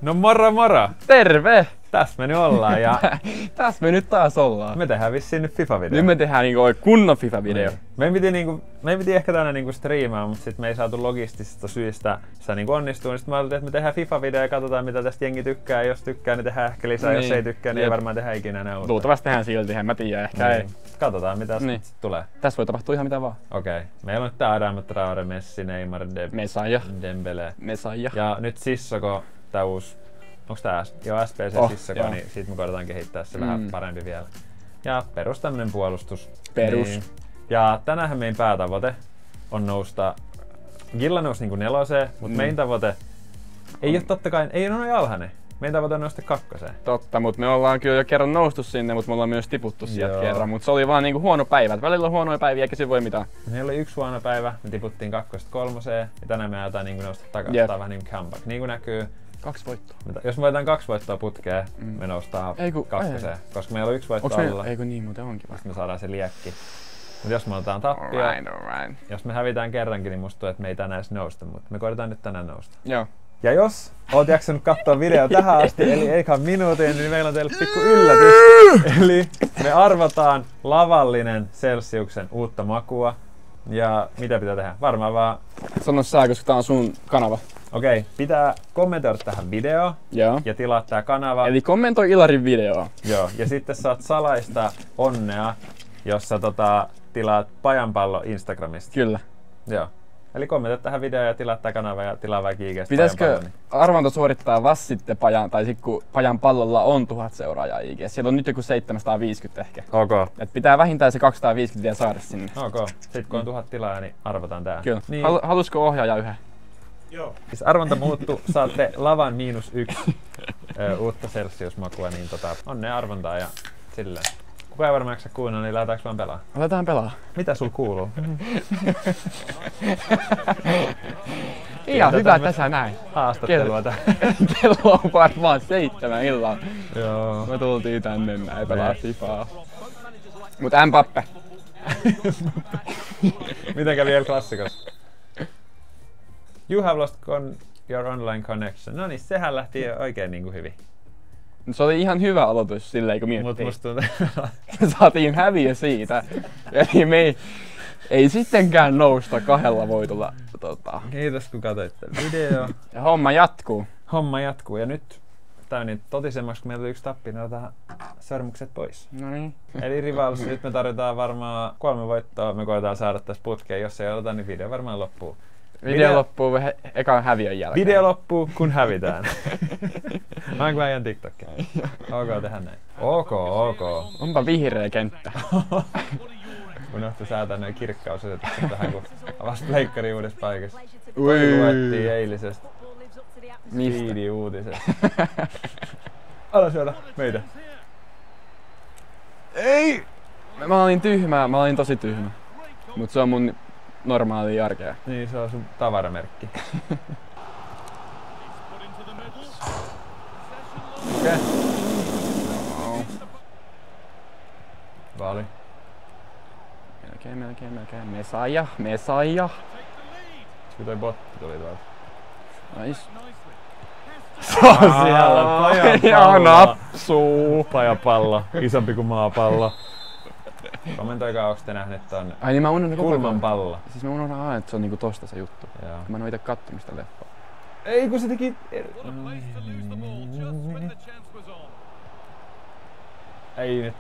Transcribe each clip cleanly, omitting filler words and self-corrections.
No moro moro! Terve! Tässä me nyt ollaan ja Tässä me nyt taas ollaan. me tehdään vissiin nyt FIFA-video. Nyt me tehdään niinku kunnon FIFA-video. Niin. Me piti ehkä tänään niinku striimaa, mutta sit me ei saatu logistisista syistä sitä niinku onnistua. Niin sit mä ajattelin, että me tehdään FIFA-video ja katsotaan mitä tästä jengi tykkää. Jos tykkää, niin tehdään ehkä lisää. Jos ei tykkää, niin ei varmaan tehdä ikinä enää uutta. Luultavasti tehdään silti, en mä tiedä. Ehkä ei. Katsotaan mitä sit tulee. Tässä voi tapahtua ihan mitä vaan. Okei. Meillä on nyt tää Adama Traore, Messi, Neymar, Dembele. Messiah. Ja nyt Sissoko, tää uusi. Onks tää SPC Sissoko, niin siitä me koitetaan kehittää se vähän parempi vielä. Ja perus tämmönen puolustus. Perus. Niin. Ja tänäänhän meidän päätavoite on nousta. Gilla nousi niinku 4, mutta meidän tavoite ei ole totta kai, ei ole noin alhainen. Meidän tavoite on nousta 2. Totta, mutta me ollaan kyllä jo kerran noustu sinne, mutta me ollaan myös tiputtu sieltä kerran. Mutta se oli vaan niinku huono päivä. Välillä on huonoja päiviä, eikä se voi mitään. Meillä oli 1 huono päivä, me tiputtiin 2 3 ja tänään me ajetaan niinku nousta takaisin. Tää on vähän niinku comeback. Niin kuin näkyy. 2 voittoa. Jos me voitetaan 2 voittoa putkeen, me noustaan 2, koska meillä on 1 voitto alla. Eikö niin, muuten onkin vasta. Me saadaan se liekki. Mutta jos me otetaan tappia, jos me hävitään kerrankin, niin musta tuntuu, että me ei tänään edes nousta, mutta me koitetaan nyt tänään nousta. Joo. Ja jos oot jaksanut katsoa video tähän asti, eli eikä minuutin, niin meillä on teille pikku yllätys. Eli me arvotaan lavallinen Celsiuksen uutta makua. Ja mitä pitää tehdä? Varmaan vaan... Sano sä, koska tää on sun kanava. Okei, pitää kommentoida tähän videoon ja tilaa tää kanava. Eli kommentoi Ilarin videoa. Joo, ja sitten saat salaista onnea, jos sä tilaat Pajanpallo Instagramista. Kyllä. Joo. Eli kommentoi tähän videoon ja tilaa tää kanava ja tilaa vaikka IG:stä pitäisikö arvonta suorittaa vasta sitten tai sit kun Pajanpallolla on 1000 seuraajaa IG:ssä? Siellä on nyt joku 750 ehkä. Ok. Et pitää vähintään se 250 vielä saada sinne. Ok. Sitten kun on 1000 tilaa, niin arvotaan tää. Kyllä. Niin. Halusko ohjaaja yhden? Joo. Siis arvonta muuttuu, saatte lavan -1 uutta Celsius-makua, niin onnea arvontaa ja silleen. Kuka ei varmaan jaksa kuunnella, niin lähdetäänkö vaan pelaa? Aletaan pelaa. Mitä sul kuuluu? Ihan hyvä tässä näin. Haastattelua tää. Kello on varmaan 7 illalla. Joo. Me tultiin tänne näin pelaa FIFAa. Mut Mbappe. Miten kävi El Clasicossa? You have lost your online connection. No niin, sehän lähti oikein niinku hyvin. Se oli ihan hyvä aloitus silleen, kun miettii. Mut musta tuntuu, me saatiin häviö siitä. Eli me ei sittenkään nousta 2 voitolla. Kiitos kun katsoitte video. Ja homma jatkuu. Homma jatkuu ja nyt tää on niin totisemmaksi, kun meillä oli 1 tappi, niin otetaan sormukset pois. No niin. Eli Rivals, nyt me tarvitaan varmaan 3 voittoa, me koetaan saada tässä putkeen. Jos ei odota, niin video varmaan loppuu. Video loppuu ekan häviön jälkeen. Video loppuu, kun hävitään. Mä oon ajan TikTokia. Ok, tehdään näin. Ok. Onpa vihreä kenttä. Unohtu säätää noin kirkkausasetukset tähän, kun avasi pleikkari uudessa paikassa. Luettiin eilisestä Speedy-uutisesta. Ala syödä meitä. Ei! Mä olin tyhmä, mä olin tosi tyhmä. Mut se on mun normaalia arkea. Niin, se on sun tavaramerkki. Okei. Vaali. Melkein. Messiah. Sitten toi botti tuli tuolta. Nice. Se on siellä Ja napsuu. Pajapallo. Isompi kuin maapallo. Kommentoikaa, onko te nähneet ton Ai niin mä unohdan kulman pallo. Siis mä unohdan aina, että se on niinku tosta se juttu. Joo. Mä en oo ite kattomista leffaa. Ei kun se teki... Ei, nyt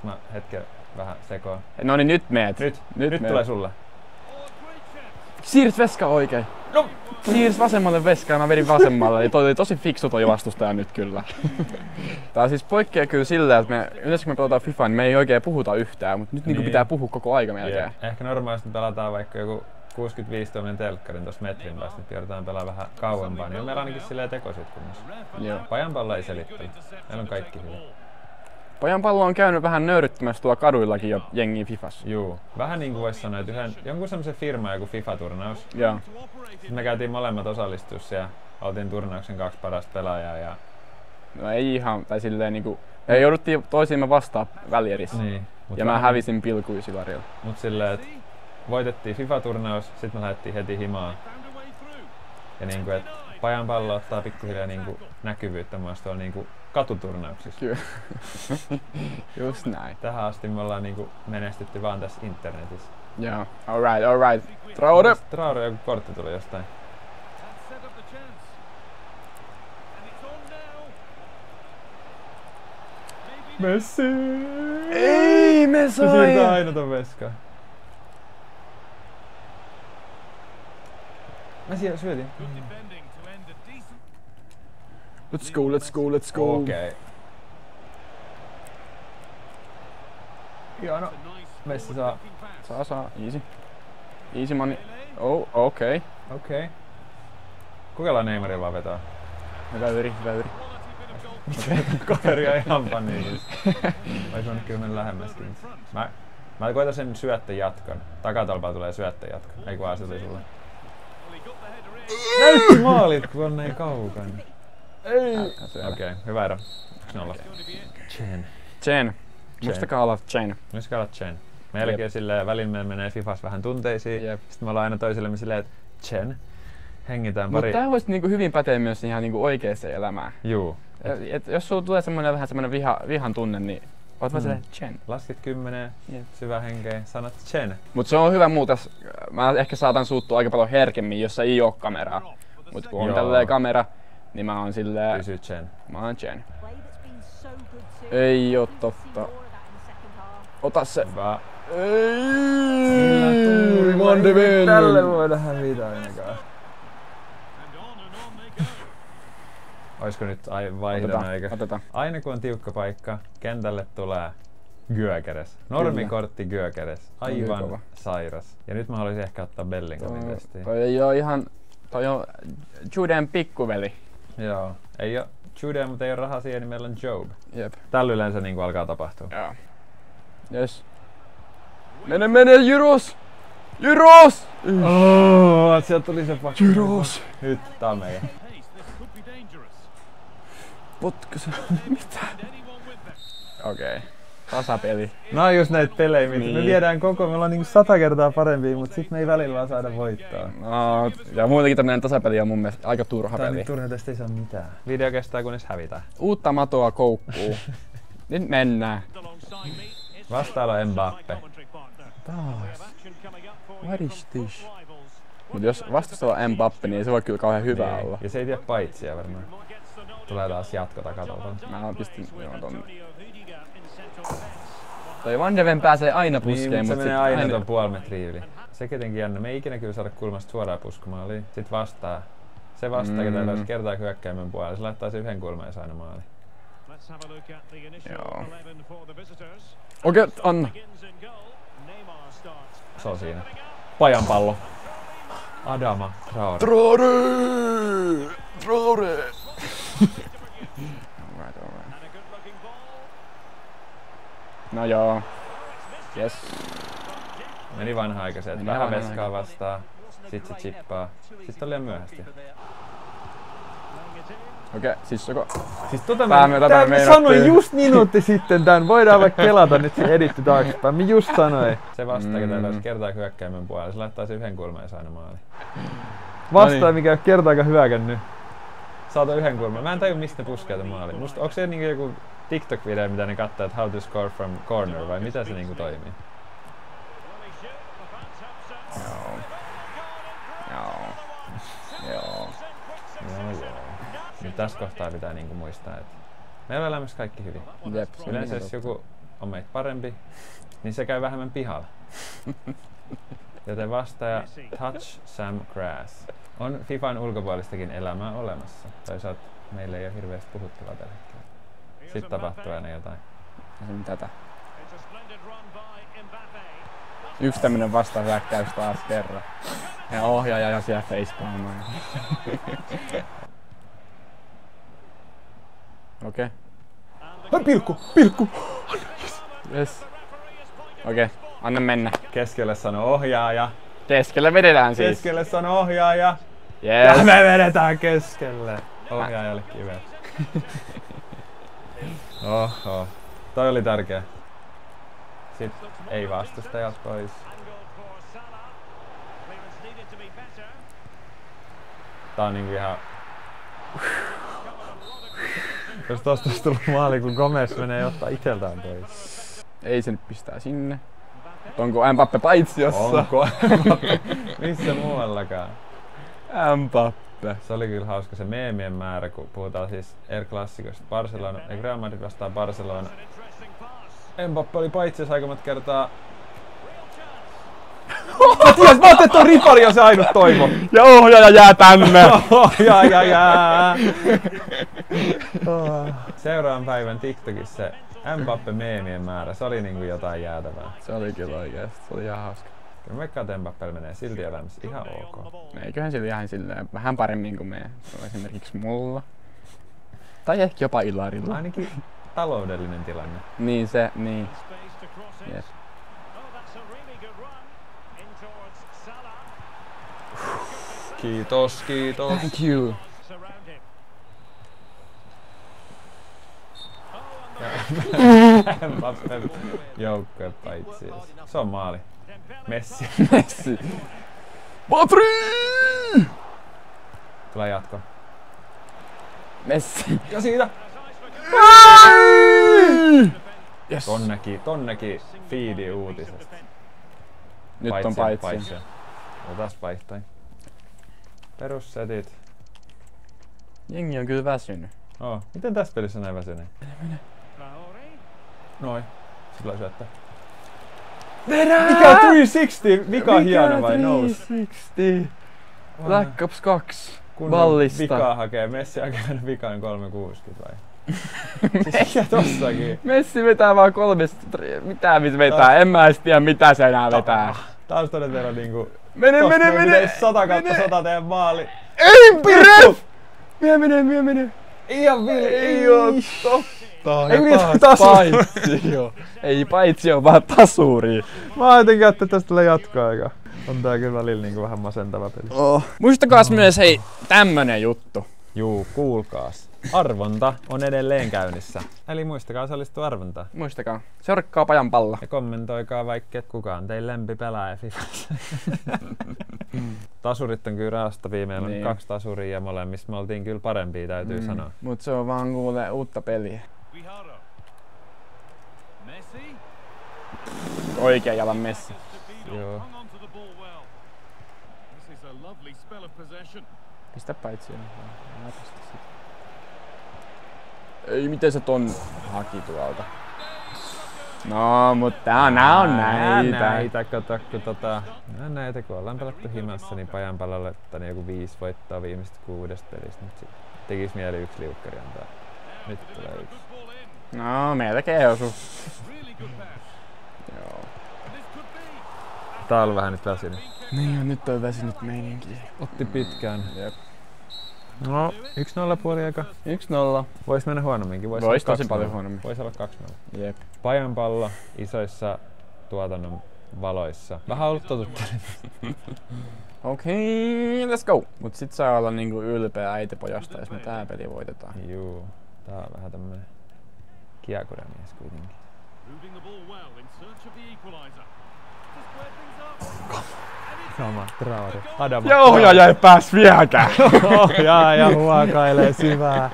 mä hetken vähän sekoon. No niin nyt meet. Nyt tulee sulle. Siirrys veska oikein. No. Siirrys vasemmalle veskaan ja mä vedin vasemmalle. Eli toi oli tosi fiksu toi vastustaja nyt kyllä. Tää siis poikkeaa kyllä silleen, että me yleensä kun me pelataan FIFAa, niin me ei oikein puhuta yhtään, mutta nyt niin. Pitää puhua koko aika melkein. Ehkä normaalisti pelataan vaikka joku 65 tuominen telkkarin tuossa metrin päästä, nyt joudutaan pelaamaan vähän kauempaa, niin on meillä ainakin silleen tekoiset kunnossa. Joo. Pajanpallo ei selittele. Meillä on kaikki hyvin. Pajanpallo on käynyt vähän nöyryttämässä tuolla kaduillakin jo jengiä FIFassa. Juu. Vähän niin kuin vois sanoa, että jonkun semmoisen firman joku FIFA-turnaus. Joo. Sitten me käytiin molemmat osallistus ja oltiin turnauksen 2 parasta pelaajaa ja... No ei ihan, tai silleen niinku... Me jouduttiin toisiimme vastaan välierissä. Niin. Ja mä hävisin pilkuisilarilla. Mut silleen, että voitettiin FIFA-turnaus, sit me lähdettiin heti himaan. Ja niinku, et Pajan pallo ottaa pikkuhiljaa niinku näkyvyyttä myös tuolla niinku katuturnauksissa. Kyllä. Just näin. Tähän asti me ollaan niinku menestytty vaan tässä internetissä. Joo, alright. Traore! Traore, joku kortti tuli jostain. Messi! Ei, me Se siirtää aina ton veskaan. Mä syötin. Let's go. Okei. Hieno. Messi saa. Saa. Easy money. Oh, okei. Okei. Kuka Neymarilla vaan vetää? Hyvä yri. Kaveri on ihan paniikissa. Ois voinut kyllä mennä lähemmäskin. Mä koitan sen syöttöjatkon. Takatolpaa tulee syöttöjatkon. Ei kun se tuli sulle. Näytti maalit, kun on näin kaukana. Ei. Okei, hyvä ero. 1-0. Chen. Muistakaa olla Chen. Melkein silleen välillä meillä menee Fifas vähän tunteisiin. Jep. Sitten me ollaan aina toisillemme silleen, että Chen, hengitään pari. Mutta tää voisi niinku hyvin päteä myös ihan niinku oikeeseen elämään. Juu. Et jos sulla tulee vähän semmonen vihan tunne, niin oot vaan silleen Chen. Laskit 10, syvä henkeä, sanot Chen. Mut se on hyvä muutos. Mä ehkä saatan suuttua aika paljon herkemmin, jos ei oo kameraa. Mut kun on tälleen kamera, niin mä oon silleen... Pysy Chen. Mä oon Chen. Ei oo totta. Ota se. Hyvä. Ei, Mandeveen. Tälle voidaan hävitä ainakaan. Oisko nyt vaihdon aika? Otetaan. Aina kun on tiukka paikka, kentälle tulee Gyökeres. Normikortti Gyökeres. Aivan sairas. Ja nyt mä haluaisin ehkä ottaa Bellinghamin testiin. Toi ei oo ihan... Toi on Juden pikkuveli. Joo. Ei oo Jude, mutta ei oo rahaa siihen, niin meillä on Job. Jep. Tällä yleensä niinku alkaa tapahtua. Joo. Yes. Mene, Jyros! Sieltä tuli se pakko. Jyros! Nyt, tää on meidän. Potkaise. Mitä? Okei. Tasapeli. Nää on just näitä pelejä, mitä Niin. me viedään koko, me ollaan niinku 100 kertaa parempia, mutta sit me ei välillä vaan saada voittaa. No, ja muutenkin tämmönen tasapeli on mun mielestä aika turha Tää on peli. niin turha, tästä ei saa mitään. Video kestää kunnes hävitään. Uutta matoa koukkuu. Nyt mennään. Vastaalo Mbappe. Taas. What is this? Mut jos vastustava on Mbappe, niin se voi kyllä kauhean hyvä olla. Ja se ei tiedä paitsia varmaan. Tulee taas jatko takatolta. Mä pistin ton. Toi Van de Ven pääsee aina puskeen, Niin, mut se menee aina ton puoli metriä yli. Se jotenkin jännä. Me ei ikinä kyllä saada kulmasta suoraan puskamaaliin. Sit vastaa. Se vastaa, ketä löisi kertaa hyökkäämän puolella. Se laittaa se yhden kulman ja saa aina maaliin. Joo. Okei, anna. Se on siinä. Pajan pallo. Adama Traore. Traore! Alright. No joo. Yes. Meni vanha-aikaisen, että Meni vähän vanha veskaa vastaan. Sit se chippaa. Sitten on liian myöhästi. Okei, Sissoko. Siis me sanoin just minuutti sitten tän. Voidaan vaikka kelata nyt se editti taaksepäin. Mä just sanoin. Se vastaa, ketä löisi kertaa hyökkäämän puolella. Se laittaa se yhden kulman ja saa aina maaliin. Vastaa, mikä ei ole kertaakaan hyökännyt. Saata yhden kulman. Mä en tajua mistä puskee tämän maaliin. Musta, onko se niinku joku TikTok-video, mitä ne katsoo, että how to score from corner vai mitä se niinku toimii? Joo. Nyt tässä kohtaa pitää niinku muistaa, että meillä on elämässä kaikki hyvin. Jep, Yleensä jos joku on meitä parempi, niin se käy vähemmän pihalla. Joten vastaaja Touch Sam Grass. On Fifan ulkopuolistakin elämää olemassa. Toisaalta meillä ei ole hirveästi puhuttavaa tällä hetkellä. Sitten tapahtuu aina jotain. Tätä. Yksi tämmönen vastahyökkäys taas kerran. Ja ohjaaja ja siellä facepalmaa. Okei. Pilkku! Yes. Okei, anna mennä. Keskelle sano ohjaaja. Keskelle vedetään siis. Keskelle sano ohjaaja. Yes. Ja me vedetään keskelle. Ohjaajalle kivet. Oho. Toi oli tärkeä. Sitten ei vastustajat pois. Tää on niinku ihan Jos tosta olisi tullut maali, kun Gomez menee ottaa iteltään pois. Ei se nyt pistää sinne. Onko Mbappe paitsiossa? Onko Mbappe? Missä muuallakaan? Mbappe. Se oli kyllä hauska se meemien määrä, kun puhutaan siis El Clasicosta. Barcelona, Real Madrid vastaan Barcelona. Mbappe oli paitsiossa aika monta kertaa. Mä ajattelin, että on ripari on se ainut toivo. Ja ohjaaja jää tänne! Ohjaaja! Seuraavan päivän TikTokissa se Mbappe-meemien määrä, se oli niinku jotain jäätävää. Se oli kyllä oikeesti, se oli ihan hauska. Kyllä mä veikkaan, että Mbappelle menee silti elämässä ihan ok. Eiköhän sillä ihan silleen vähän paremmin kuin me. Esimerkiksi mulla. Tai ehkä jopa Ilarilla. Ainakin taloudellinen tilanne. Niin se, niin. Yes. Kiitos, kiitos. Thank you. Mbappe joukkue paitsi. Se on maali. Messi. Messi. Patri! Tulee jatko. Messi. Ja siitä. Yes. Ton näki feedi uutisesta. Nyt on paitsi. Otas vaihtain. Perussetit. Jengi on kyllä väsynyt. Oh, miten tässä pelissä näin väsynyt? Mene. Noin. Se tulee syöttää. Vedä! Mikä 360? Vika hieno vai nous? 360. Black Ops 2. Ballista. Vikaa hakee. Messi hakee vikaan 360 vai? Siis mikä tossakin? Messi vetää vaan 3. Mitä se vetää? En mä edes tiedä mitä se enää vetää. Taas todella niinku... Mene! 100/100 teidän maali. Ei Ref! Mene! Ihan villi. Ei oo totta. Ei mitään paitsio. Ei paitsio, vaan tasuri. Mä ajattelin, että tästä tulee jatkoaika. On tää kyllä välillä niinku vähän masentava peli. Oh. Muistakaas myös hei tämmönen juttu. Juu, kuulkaas. Arvonta on edelleen käynnissä. Eli muistakaa osallistua arvontaan. Muistakaa. Seurakkaa Pajan palla. Ja kommentoikaa vaikka, kuka on teidän lempipelaaja Fifassa. Tasurit on kyllä raastavia. Meillä on 2 tasuria ja molemmissa me oltiin kyllä parempia, täytyy sanoa. Mut se on vaan kuulee uutta peliä. Oikea jalan Messi. Joo. Pistä paitsi. Ei, miten se ton haki tuolta? No, mutta nää on näitä. Kato, näitä, kun ollaan pelattu himassa, niin Pajan palalle ottanut joku 5 voittoa viimeistä 6 pelistä. Nyt tekis mieli 1 liukkari antaa. Nyt tulee 1. No, melkein osu. Joo. Tää on vähän nyt väsynyt. Niin, nyt on väsynyt meininki. Otti pitkään. Jep. No, 1-0 puoliaika. 1-0. Vois mennä huonomminkin. Vois tosi paljon huonommin. Vois olla 2-0. Jep. Pajan pallo isoissa tuotannon valoissa. Vähän ollut totuttanut. Okei, let's go! Mut sit saa olla niinku ylpeä äitipojasta, jos me tää peli voitetaan. Juu, tää on vähän tämmönen kiekuramies kuitenkin. Sama, Traore. Adama. Ja ohjaaja ei pääs vieläkään! Ohjaaja huokailee syvää.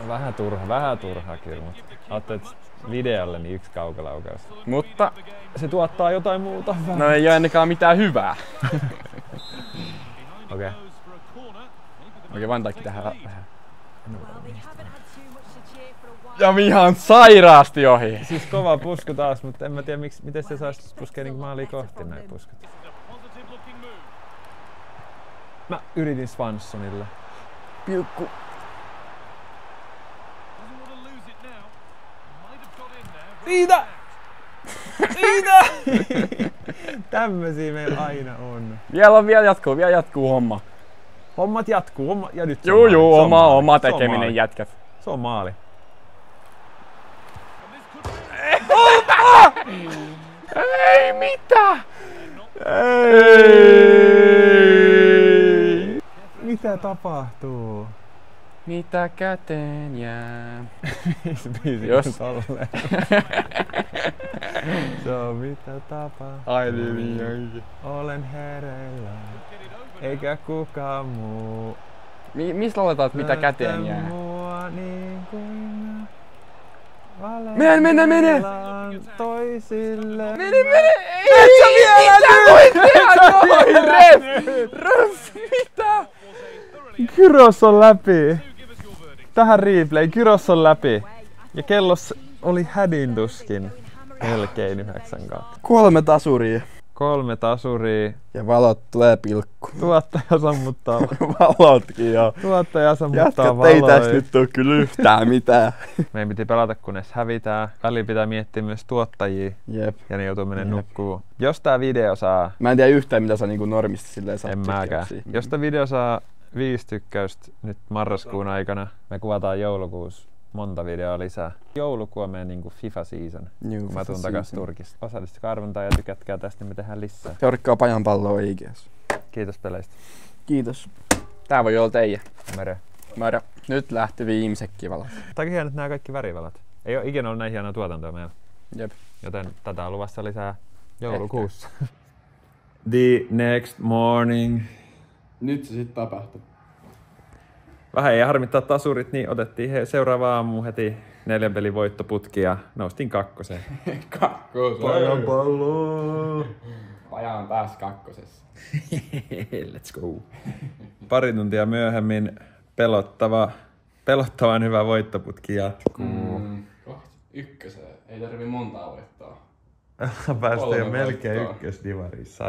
Vähän turha kyllä, mutta ajattelin, että videolle niin 1 kaukolaukaus. Mutta se tuottaa jotain muuta. no ei oo ainakaan mitään hyvää. Okei. Okei, Van Dijk tähän vähän. Ja ihan sairaasti ohi. Siis kova pusku taas, mutta en mä tiedä miten se saisi puskea niinku maaliin kohti näin puskut. Mä yritin Swanssonille. Pilkku. Siitä! Siitä! Tämmösiä meillä aina on. Vielä jatkuu homma. Hommat jatkuu, ja nyt Juu, oma tekeminen jätkät. Se on maali. Ei mitä! Ei! Mitä tapahtuu? Mitä käteen jää? Jos se on mitä tapahtuu. Ai niin. Olen hereillä. eikä kukaan muu. Missä lauletaan, mitä käteen jää? Mua niin kuin Mene! Toisille. Mene! Et sä vielä voit tehdä noin, Ref! Mitä? Kyros on läpi. Tähän replay. Kyros on läpi. Ja kellos oli hädin tuskin. Melkein 9-2. 3 tasuria. 3 tasuria. Ja valot tulee pilkku. Tuottaja sammuttaa. Valotkin joo. Tuottaja sammuttaa Jätkät valoja. ei tästä nyt oo kyllä yhtään mitään. Meidän piti pelata kunnes hävitään. Välillä pitää miettiä myös tuottajia. Jep. Ja ne joutuu mennä nukkuu. Jos tää video saa... Mä en tiedä yhtään mitä sä niinku normisti silleen saa En mäkään. Jos tää video saa 5 tykkäystä nyt marraskuun aikana, me kuvataan joulukuussa monta videoa lisää. Joulukuu on meidän niinku FIFA season, kun mä tuun takas Turkista. Osallistukaa arvontaan ja tykätkää tästä, niin me tehdään lisää. Seurikkaa Pajan palloa IGS. Kiitos peleistä. Kiitos. Tää voi olla teidän. Mörö. Nyt lähti viimeisetkin valot. Takia hienot nämä kaikki värivalat. Ei oo ikinä ollut näin hienoa tuotantoa meillä. Jep. Joten tätä on luvassa lisää joulukuussa. The next morning. Nyt se sit tapahtui. Vähän ei harmittaa tasurit, niin otettiin seuraava aamu heti 4 pelin voittoputki ja noustiin 2. Kakkoseen. pallo! Paja on taas kakkosessa. Let's go. Pari tuntia myöhemmin pelottavan hyvä voittoputki jatkuu. Kohta 1. Ei tarvi montaa voittaa. Päästiin jo 3 melkein voittoa. ykkösdivarissa.